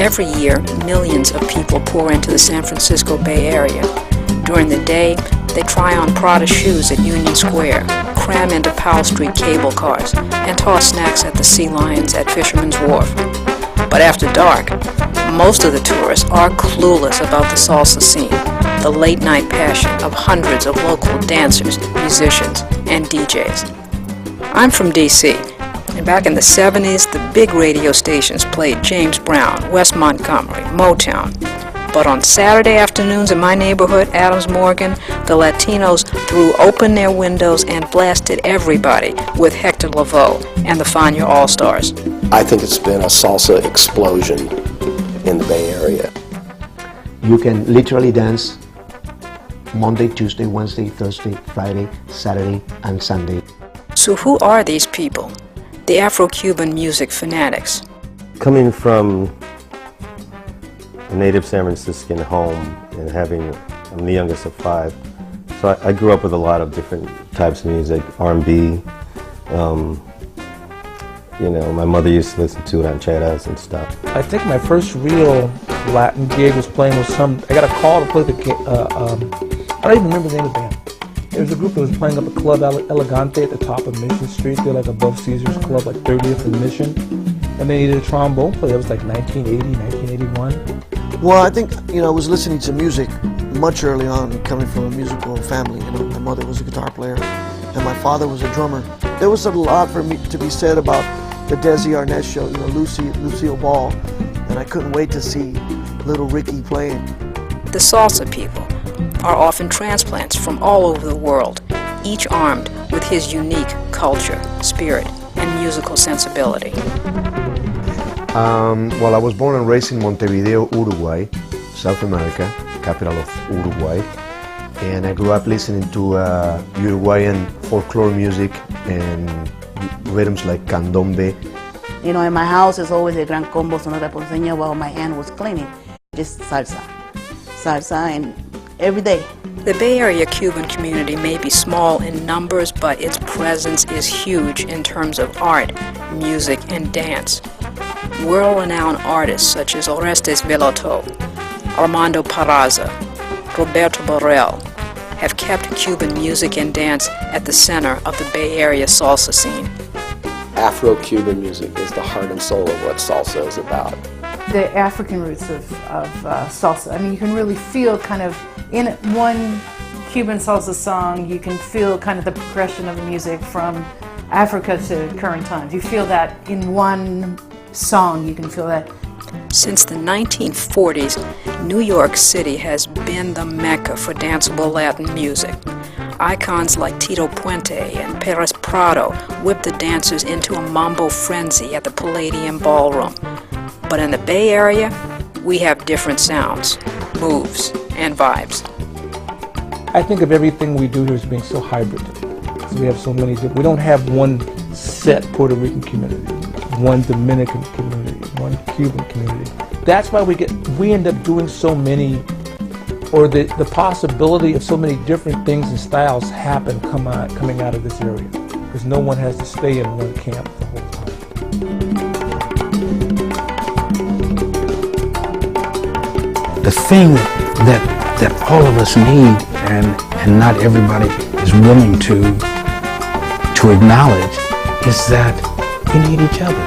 Every year, millions of people pour into the San Francisco Bay Area. During the day, they try on Prada shoes at Union Square, cram into Powell Street cable cars, and toss snacks at the Sea Lions at Fisherman's Wharf. But after dark, most of the tourists are clueless about the salsa scene, the late-night passion of hundreds of local dancers, musicians, and DJs. I'm from D.C., and back in the 70s, the big radio stations played James Brown, Wes Montgomery, Motown. But on Saturday afternoons in my neighborhood, Adams Morgan, the Latinos threw open their windows and blasted everybody with Hector Lavoe and the Fania All-Stars. I think it's been a salsa explosion in the Bay Area. You can literally dance Monday, Tuesday, Wednesday, Thursday, Friday, Saturday, and Sunday. So who are these people, the Afro-Cuban music fanatics? Coming from a native San Franciscan home and I'm the youngest of 5, so I grew up with a lot of different types of music, R&B. My mother used to listen to rancheras and stuff. I think my first real Latin gig was playing with I got a call to play I don't even remember the name of the band. There was a group that was playing up at Club Elegante at the top of Mission Street. They're like above Caesar's Club, like 30th and Mission. And they needed a trombone player. It was like 1980, 1981. Well, I think, I was listening to music much early on, coming from a musical family. My mother was a guitar player, and my father was a drummer. There was a lot for me to be said about the Desi Arnaz show, Lucille Ball, and I couldn't wait to see little Ricky playing. The salsa people are often transplants from all over the world, each armed with his unique culture, spirit, and musical sensibility. Well, I was born and raised in Montevideo, Uruguay, South America, capital of Uruguay, and I grew up listening to Uruguayan folklore music and rhythms like candombe. In my house is always a gran combo sonora ponceña while my aunt was cleaning. Just salsa, and every day. The Bay Area Cuban community may be small in numbers, but its presence is huge in terms of art, music, and dance. World-renowned artists such as Orestes Veloto, Armando Parraza, Roberto Borrell have kept Cuban music and dance at the center of the Bay Area salsa scene. Afro-Cuban music is the heart and soul of what salsa is about. The African roots of salsa. I mean, you can really feel kind of, in one Cuban salsa song, you can feel kind of the progression of the music from Africa to current times. You feel that in one song, you can feel that. Since the 1940s, New York City has been the mecca for danceable Latin music. Icons like Tito Puente and Perez Prado whip the dancers into a mambo frenzy at the Palladium Ballroom. But in the Bay Area, we have different sounds, moves, and vibes. I think of everything we do here as being so hybrid. So we have so many we don't have one set Puerto Rican community, one Dominican community, one Cuban community. That's why we end up doing so many, or the possibility of so many different things and styles coming out of this area, because no one has to stay in one camp the whole time. The thing that all of us need, and not everybody is willing to acknowledge, is that we need each other.